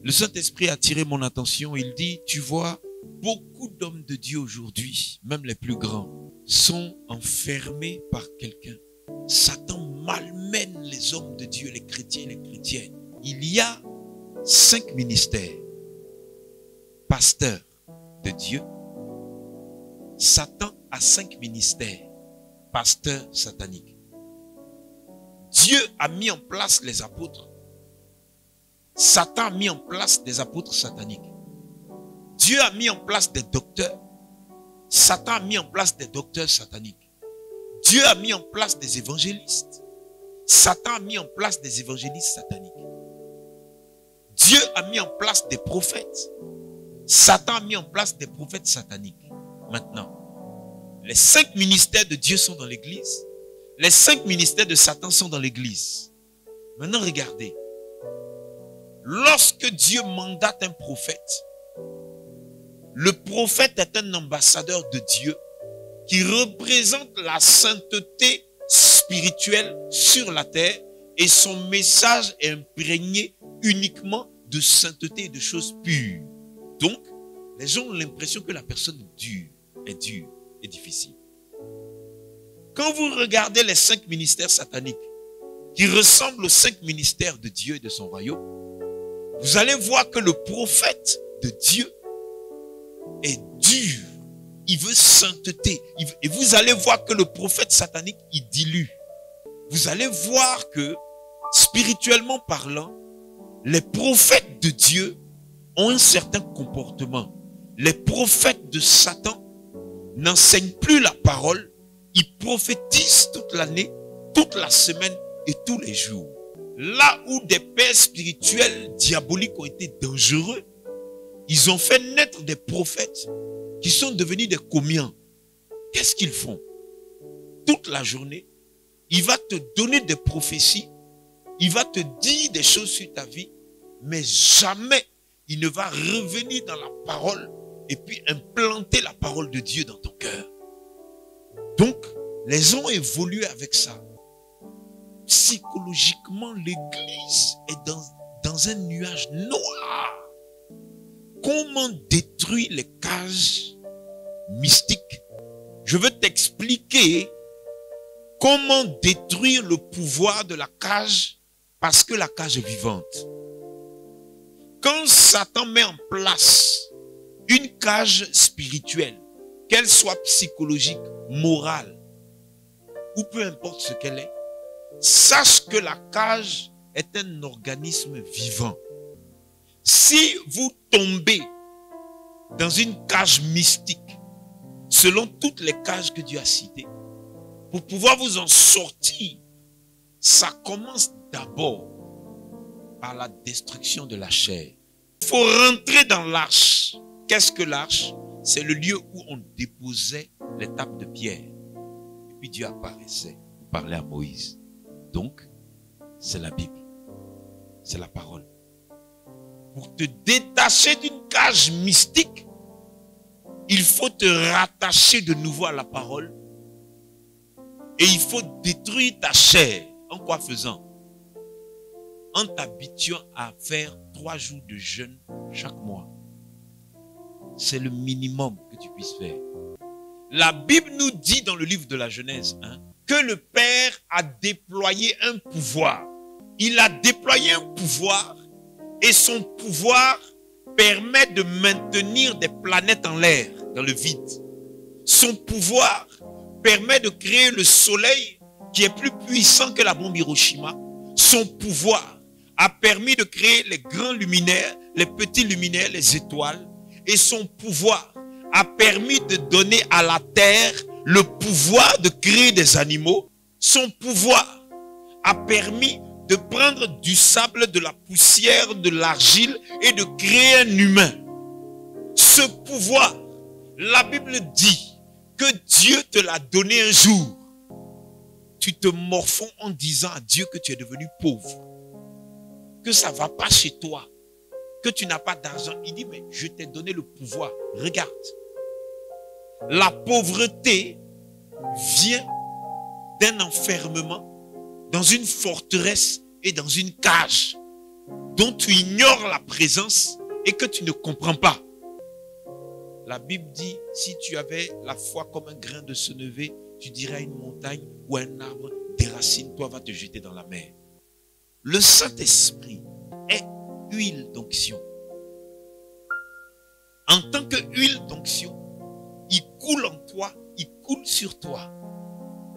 Le Saint-Esprit a attiré mon attention. Il dit, tu vois, beaucoup d'hommes de Dieu aujourd'hui, même les plus grands, sont enfermés par quelqu'un. Satan malmène les hommes de Dieu, les chrétiens et les chrétiennes. Il y a 5 ministères. Pasteur de Dieu. Satan a 5 ministères. Pasteur satanique. Dieu a mis en place les apôtres. Satan a mis en place des apôtres sataniques. Dieu a mis en place des docteurs. Satan a mis en place des docteurs sataniques. Dieu a mis en place des évangélistes. Satan a mis en place des évangélistes sataniques. Dieu a mis en place des prophètes. Satan a mis en place des prophètes sataniques. Maintenant, les 5 ministères de Dieu sont dans l'église. Les 5 ministères de Satan sont dans l'église. Maintenant, regardez. Lorsque Dieu mandate un prophète, le prophète est un ambassadeur de Dieu qui représente la sainteté spirituelle sur la terre et son message est imprégné uniquement de sainteté et de choses pures. Donc, les gens ont l'impression que la personne est dure et difficile. Quand vous regardez les 5 ministères sataniques qui ressemblent aux 5 ministères de Dieu et de son royaume, vous allez voir que le prophète de Dieu est dur. Il veut sainteté. Et vous allez voir que le prophète satanique, il dilue. Vous allez voir que, spirituellement parlant, les prophètes de Dieu ont un certain comportement. Les prophètes de Satan n'enseignent plus la parole. Ils prophétisent toute l'année, toute la semaine et tous les jours. Là où des pères spirituels diaboliques ont été dangereux, ils ont fait naître des prophètes qui sont devenus des commiens. Qu'est-ce qu'ils font? Toute la journée, il va te donner des prophéties, il va te dire des choses sur ta vie, mais jamais il ne va revenir dans la parole et puis implanter la parole de Dieu dans ton cœur. Donc, les gens ont évolué avec ça. Psychologiquement, l'église est dans un nuage noir. Comment détruire les cages mystiques? Je veux t'expliquer comment détruire le pouvoir de la cage parce que la cage est vivante. Quand Satan met en place une cage spirituelle, qu'elle soit psychologique, morale, ou peu importe ce qu'elle est, sache que la cage est un organisme vivant. Si vous tombez dans une cage mystique, selon toutes les cages que Dieu a citées, pour pouvoir vous en sortir, ça commence d'abord par la destruction de la chair. Il faut rentrer dans l'arche. Qu'est-ce que l'arche? C'est le lieu où on déposait les tables de pierre. Et puis Dieu apparaissait, parlait à Moïse. Donc, c'est la Bible. C'est la parole. Pour te détacher d'une cage mystique, il faut te rattacher de nouveau à la parole. Et il faut détruire ta chair. En quoi faisant? En t'habituant à faire 3 jours de jeûne chaque mois. C'est le minimum que tu puisses faire. La Bible nous dit dans le livre de la Genèse, que le Père a déployé un pouvoir. Il a déployé un pouvoir et son pouvoir permet de maintenir des planètes en l'air, dans le vide. Son pouvoir permet de créer le soleil qui est plus puissant que la bombe Hiroshima. Son pouvoir a permis de créer les grands luminaires, les petits luminaires, les étoiles. Et son pouvoir a permis de donner à la terre le pouvoir de créer des animaux. Son pouvoir a permis de prendre du sable, de la poussière, de l'argile et de créer un humain. Ce pouvoir, la Bible dit que Dieu te l'a donné un jour. Tu te morfonds en disant à Dieu que tu es devenu pauvre, que ça ne va pas chez toi, que tu n'as pas d'argent. Il dit, mais je t'ai donné le pouvoir. Regarde. La pauvreté vient d'un enfermement dans une forteresse et dans une cage. dont tu ignores la présence et que tu ne comprends pas. La Bible dit, si tu avais la foi comme un grain de sénévé, tu dirais à une montagne ou à un arbre, déracine-toi, va te jeter dans la mer. Le Saint-Esprit est huile d'onction. En tant que huile d'onction, il coule en toi, il coule sur toi.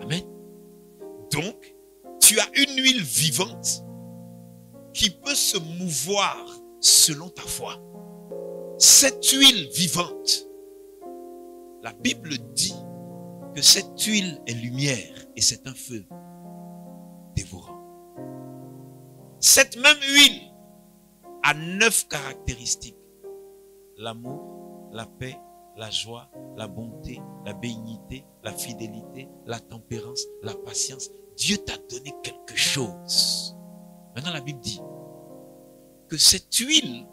Amen. Donc, tu as une huile vivante qui peut se mouvoir selon ta foi. Cette huile vivante, la Bible dit que cette huile est lumière et c'est un feu dévorant. Cette même huile a 9 caractéristiques. L'amour, la paix, la joie, la bonté, la bénignité, la fidélité, la tempérance, la patience. Dieu t'a donné quelque chose. Maintenant, la Bible dit que cette huile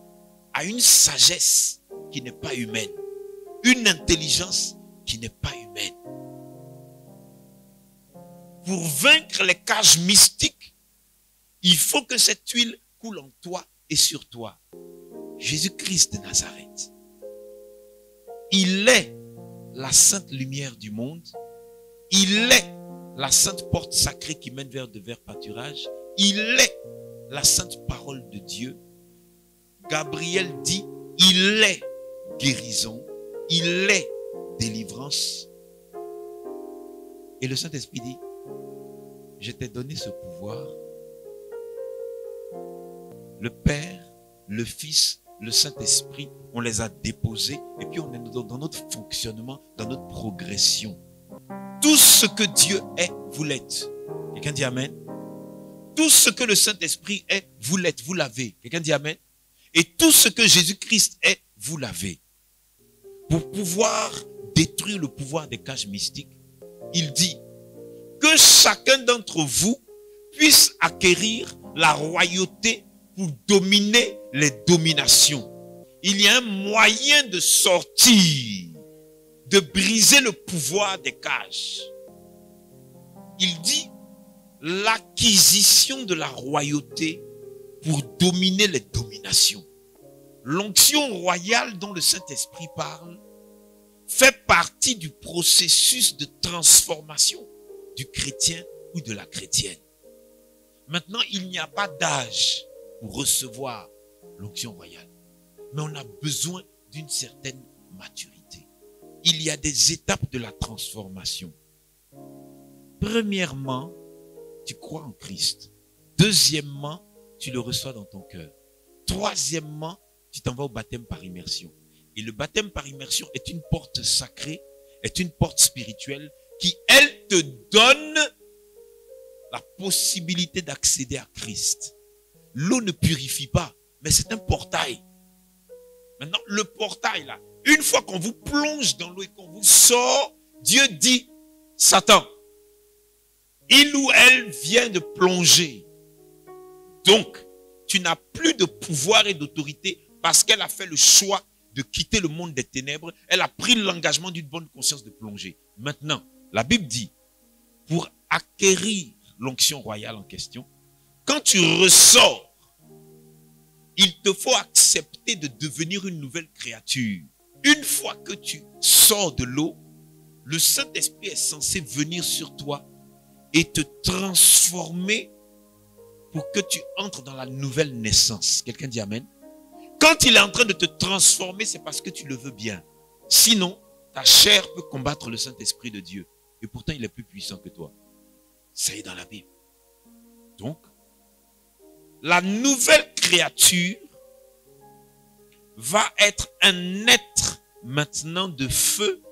a une sagesse qui n'est pas humaine, une intelligence qui n'est pas humaine. Pour vaincre les cages mystiques, il faut que cette huile coule en toi et sur toi. Jésus-Christ de Nazareth, il est la sainte lumière du monde, il est la sainte porte sacrée qui mène vers de verts pâturages, il est la sainte parole de Dieu. Gabriel dit, il est guérison, il est délivrance. Et le Saint-Esprit dit, je t'ai donné ce pouvoir. Le Père, le Fils, le Saint-Esprit, on les a déposés et puis on est dans notre fonctionnement, dans notre progression. Tout ce que Dieu est, vous l'êtes. Quelqu'un dit Amen. Tout ce que le Saint-Esprit est, vous l'êtes, vous l'avez. Quelqu'un dit Amen. Et tout ce que Jésus-Christ est, vous l'avez. Pour pouvoir détruire le pouvoir des cages mystiques, il dit que chacun d'entre vous puisse acquérir la royauté pour dominer les dominations. Il y a un moyen de sortir, de briser le pouvoir des cages. Il dit l'acquisition de la royauté pour dominer les dominations. L'onction royale dont le Saint-Esprit parle fait partie du processus de transformation du chrétien ou de la chrétienne. Maintenant, il n'y a pas d'âge pour recevoir l'onction royale. Mais on a besoin d'une certaine maturité. Il y a des étapes de la transformation. Premièrement, tu crois en Christ. Deuxièmement, tu le reçois dans ton cœur. Troisièmement, tu t'en vas au baptême par immersion. Et le baptême par immersion est une porte sacrée, est une porte spirituelle qui, elle, te donne la possibilité d'accéder à Christ. L'eau ne purifie pas, mais c'est un portail. Maintenant, le portail là, une fois qu'on vous plonge dans l'eau et qu'on vous sort, Dieu dit, Satan, il ou elle vient de plonger. Donc, tu n'as plus de pouvoir et d'autorité parce qu'elle a fait le choix de quitter le monde des ténèbres. Elle a pris l'engagement d'une bonne conscience de plonger. Maintenant, la Bible dit, pour acquérir l'onction royale en question, quand tu ressors, il te faut accepter de devenir une nouvelle créature. Une fois que tu sors de l'eau, le Saint-Esprit est censé venir sur toi et te transformer pour que tu entres dans la nouvelle naissance. Quelqu'un dit Amen. Quand il est en train de te transformer, c'est parce que tu le veux bien. Sinon, ta chair peut combattre le Saint-Esprit de Dieu. Et pourtant, il est plus puissant que toi. Ça est dans la Bible. Donc, la nouvelle créature va être un être maintenant de feu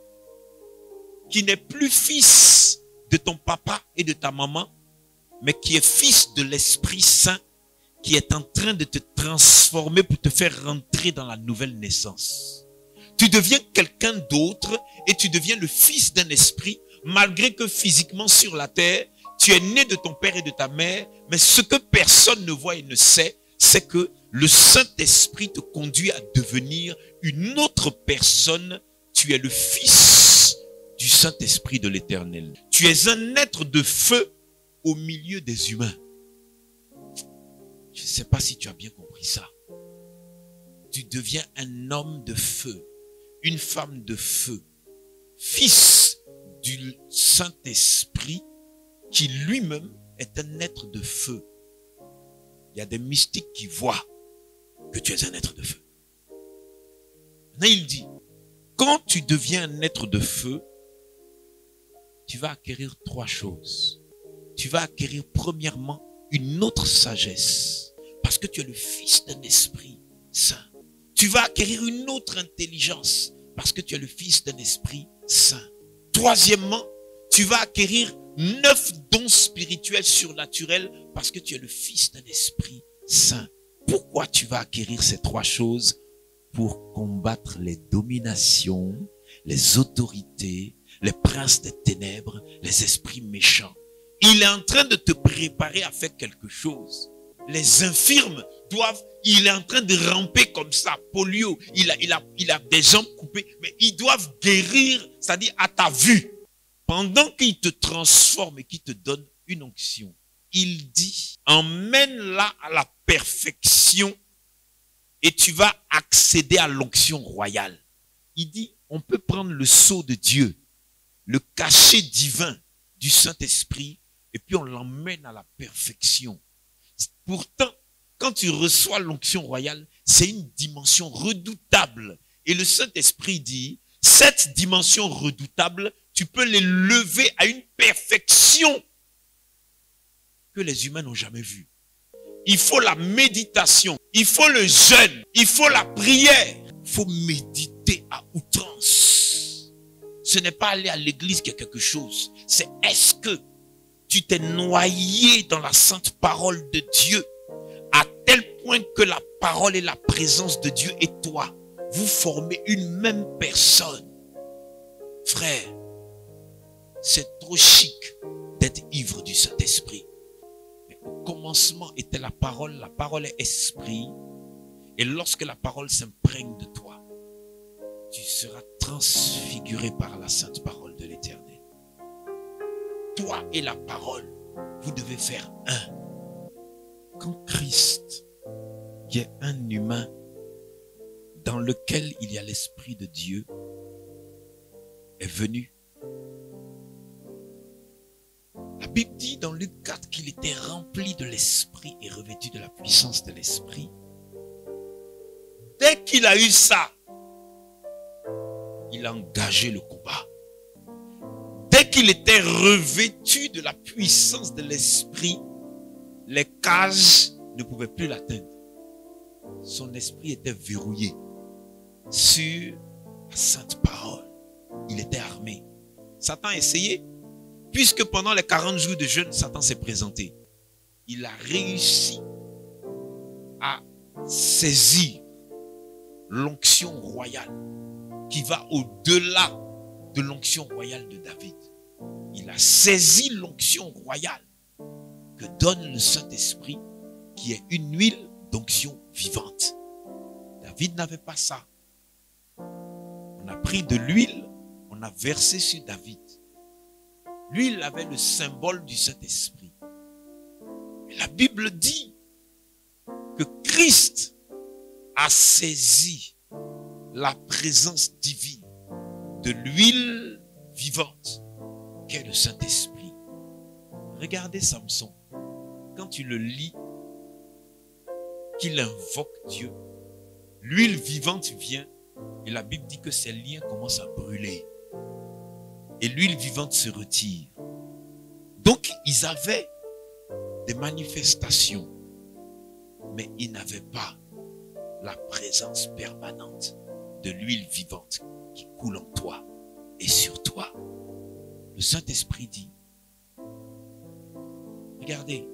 qui n'est plus fils de ton papa et de ta maman, mais qui est fils de l'Esprit Saint qui est en train de te transformer pour te faire rentrer dans la nouvelle naissance. Tu deviens quelqu'un d'autre et tu deviens le fils d'un esprit, malgré que physiquement sur la terre, tu es né de ton père et de ta mère, mais ce que personne ne voit et ne sait, c'est que le Saint-Esprit te conduit à devenir une autre personne. Tu es le fils du Saint-Esprit de l'Éternel. Tu es un être de feu au milieu des humains. Je ne sais pas si tu as bien compris ça. Tu deviens un homme de feu, une femme de feu, fils du Saint-Esprit qui lui-même est un être de feu. Il y a des mystiques qui voient que tu es un être de feu. Maintenant, il dit, quand tu deviens un être de feu, tu vas acquérir 3 choses. Tu vas acquérir premièrement une autre sagesse, parce que tu es le fils d'un esprit saint. Tu vas acquérir une autre intelligence, parce que tu es le fils d'un esprit saint. Troisièmement, tu vas acquérir 9 dons spirituels surnaturels, parce que tu es le fils d'un esprit saint. Pourquoi tu vas acquérir ces 3 choses? Pour combattre les dominations, les autorités, les princes des ténèbres, les esprits méchants. Il est en train de te préparer à faire quelque chose. Les infirmes il est en train de ramper comme ça, polio, il a des jambes coupées, mais ils doivent guérir, c'est-à-dire à ta vue. Pendant qu'il te transforme et qu'il te donne une onction, il dit, emmène-la à la perfection et tu vas accéder à l'onction royale. Il dit, on peut prendre le sceau de Dieu, le cachet divin du Saint-Esprit, et puis on l'emmène à la perfection. Pourtant, quand tu reçois l'onction royale, c'est une dimension redoutable. Et le Saint-Esprit dit, cette dimension redoutable, tu peux l'élever à une perfection que les humains n'ont jamais vue. Il faut la méditation, il faut le jeûne, il faut la prière. Il faut méditer à outrance. Ce n'est pas aller à l'église qu'il y a quelque chose. C'est est-ce que tu t'es noyé dans la sainte parole de Dieu à tel point que la parole et la présence de Dieu et toi, vous formez une même personne. Frère, c'est trop chic d'être ivre du Saint-Esprit. Mais au commencement était la parole est esprit. Et lorsque la parole s'imprègne de toi, tu seras transfiguré par la sainte parole de l'Éternel. Toi et la parole, vous devez faire un. Quand Christ, qui est un humain, dans lequel il y a l'Esprit de Dieu, est venu, la Bible dit dans Luc 4 qu'il était rempli de l'Esprit et revêtu de la puissance de l'Esprit. Dès qu'il a eu ça, il a engagé le combat. Dès qu'il était revêtu de la puissance de l'Esprit, les cages ne pouvaient plus l'atteindre. Son esprit était verrouillé sur la sainte parole. Il était armé. Satan a essayé, puisque pendant les 40 jours de jeûne, Satan s'est présenté. Il a réussi à saisir l'onction royale qui va au-delà de l'onction royale de David. Il a saisi l'onction royale que donne le Saint-Esprit, qui est une huile d'onction vivante. David n'avait pas ça. On a pris de l'huile, on a versé sur David. L'huile avait le symbole du Saint-Esprit. Mais la Bible dit que Christ a saisi la présence divine de l'huile vivante qu'est le Saint-Esprit. Regardez Samson. Quand tu le lis, qu'il invoque Dieu, l'huile vivante vient et la Bible dit que ses liens commencent à brûler. Et l'huile vivante se retire. Donc, ils avaient des manifestations, mais ils n'avaient pas la présence permanente de l'huile vivante qui coule en toi et sur toi. Le Saint-Esprit dit, regardez,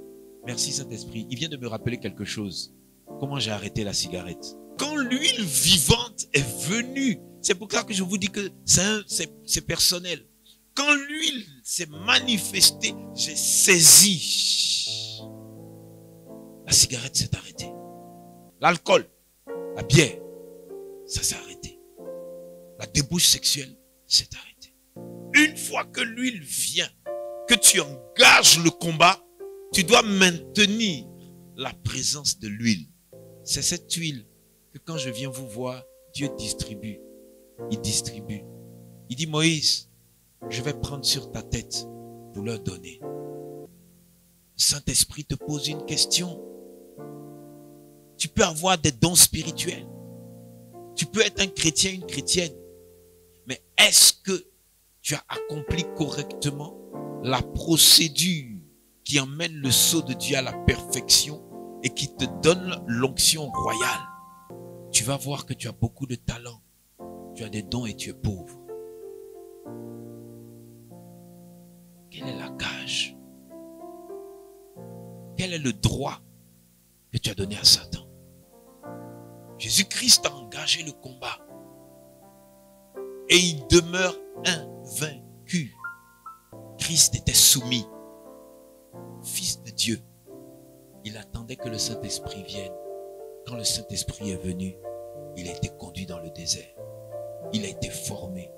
merci Saint-Esprit, il vient de me rappeler quelque chose. Comment j'ai arrêté la cigarette? Quand l'huile vivante est venue, c'est pour ça que je vous dis que c'est personnel. Quand l'huile s'est manifestée, j'ai saisi. La cigarette s'est arrêtée. L'alcool, la bière, ça s'est arrêté. La débauche sexuelle s'est arrêtée. Une fois que l'huile vient, que tu engages le combat, tu dois maintenir la présence de l'huile. C'est cette huile que quand je viens vous voir, Dieu distribue. Il distribue. Il dit, Moïse, je vais prendre sur ta tête pour leur donner. Le Saint-Esprit te pose une question. Tu peux avoir des dons spirituels. Tu peux être un chrétien, une chrétienne. Mais est-ce que tu as accompli correctement la procédure qui emmène le sceau de Dieu à la perfection et qui te donne l'onction royale? Tu vas voir que tu as beaucoup de talents. Tu as des dons et tu es pauvre. Quelle est la gage? Quel est le droit que tu as donné à Satan? Jésus-Christ a engagé le combat et il demeure invaincu. Christ était soumis, fils de Dieu. Il attendait que le Saint-Esprit vienne. Quand le Saint-Esprit est venu, il a été conduit dans le désert. Il a été formé,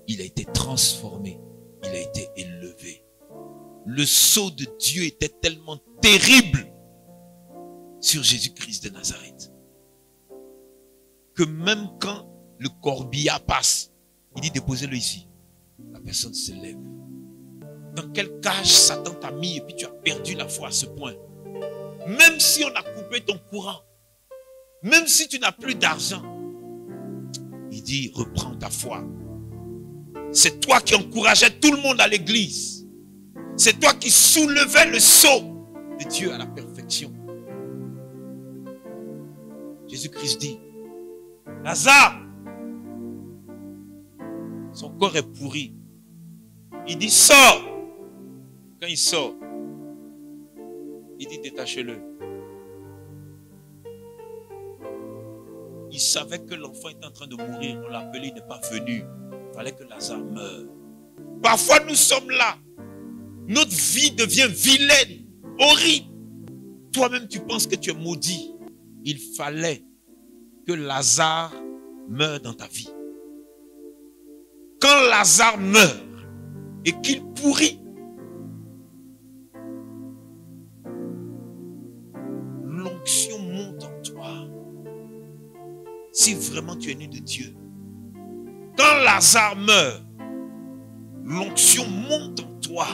il a été transformé, il a été élevé. Le sceau de Dieu était tellement terrible sur Jésus-Christ de Nazareth que même quand le corbillard passe, il dit déposez-le ici. La personne se lève. Dans quelle cage Satan t'a mis et puis tu as perdu la foi à ce point? Même si on a coupé ton courant, même si tu n'as plus d'argent, il dit reprends ta foi. C'est toi qui encourageais tout le monde à l'église. C'est toi qui soulevais le sceau de Dieu à la perfection. Jésus-Christ dit, Lazare, son corps est pourri. Il dit, sors. Quand il sort, il dit, détachez-le. Il savait que l'enfant était en train de mourir. On l'appelait, il n'est pas venu. Il fallait que Lazare meure. Parfois, nous sommes là. Notre vie devient vilaine, horrible. Toi-même, tu penses que tu es maudit. Il fallait que Lazare meure dans ta vie. Quand Lazare meurt et qu'il pourrit, l'onction monte en toi. Si vraiment tu es né de Dieu. Quand Lazare meurt, l'onction monte en toi.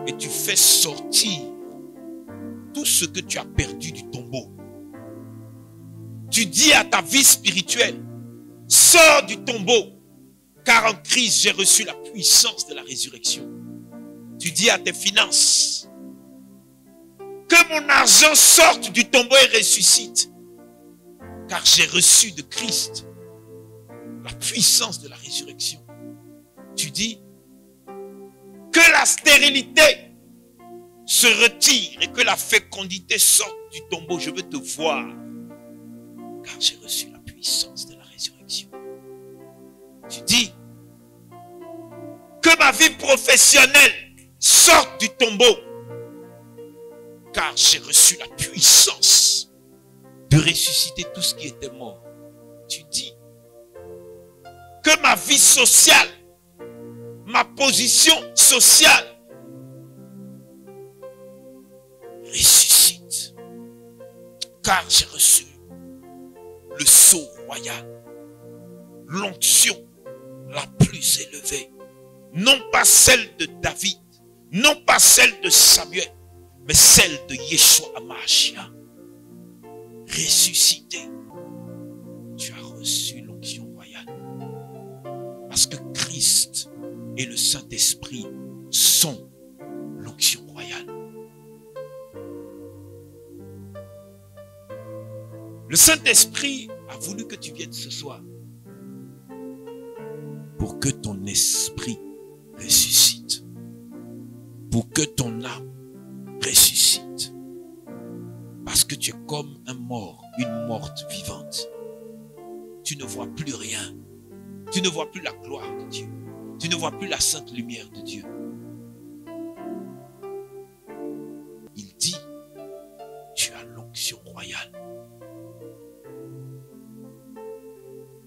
Et tu fais sortir tout ce que tu as perdu du tombeau. Tu dis à ta vie spirituelle, sors du tombeau, car en Christ j'ai reçu la puissance de la résurrection. Tu dis à tes finances, que mon argent sorte du tombeau et ressuscite, car j'ai reçu de Christ la puissance de la résurrection. Tu dis, que la stérilité se retire et que la fécondité sorte du tombeau. Je veux te voir, car j'ai reçu la puissance de la résurrection. Tu dis, que ma vie professionnelle sorte du tombeau, car j'ai reçu la puissance de ressusciter tout ce qui était mort. Tu dis, que ma vie sociale, ma position sociale ressuscite, car j'ai reçu le sceau royal, l'onction la plus élevée, non pas celle de David, non pas celle de Samuel, mais celle de Yeshua HaMashiach. Ressuscité, tu as reçu l'onction royale, parce que Christ et le Saint-Esprit sont l'onction royale. Le Saint-Esprit a voulu que tu viennes ce soir pour que ton esprit ressuscite, pour que ton âme ressuscite, parce que tu es comme un mort, une morte vivante. Tu ne vois plus rien, tu ne vois plus la gloire de Dieu, tu ne vois plus la sainte lumière de Dieu. Il dit, tu as l'onction royale.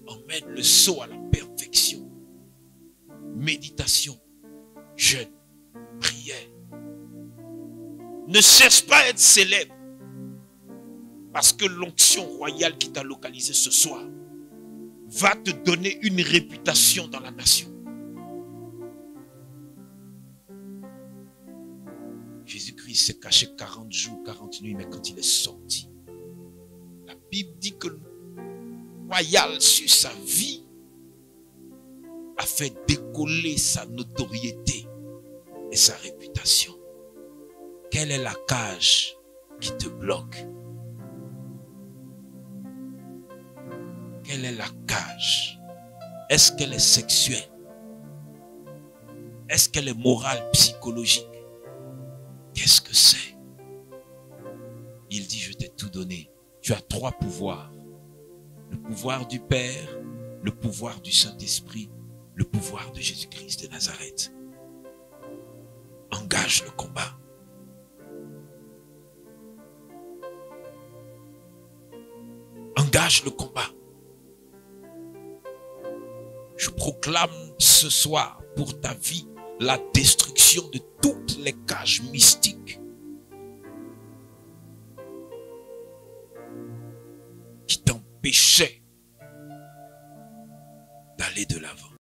Emmène le sceau à la perfection. Méditation, jeûne, prière. Ne cherche pas à être célèbre. Parce que l'onction royale qui t'a localisé ce soir va te donner une réputation dans la nation. Jésus-Christ s'est caché 40 jours, 40 nuits, mais quand il est sorti, la Bible dit que le royal sur sa vie a fait décoller sa notoriété et sa réputation. Quelle est la cage qui te bloque? Quelle est la cage? Est-ce qu'elle est sexuelle? Est-ce qu'elle est morale, psychologique? Qu'est-ce que c'est? Il dit, je t'ai tout donné. Tu as 3 pouvoirs. Le pouvoir du Père, le pouvoir du Saint-Esprit, le pouvoir de Jésus-Christ de Nazareth. Engage le combat. Engage le combat. Je proclame ce soir pour ta vie la destruction de toutes les cages mystiques qui t'empêchaient d'aller de l'avant.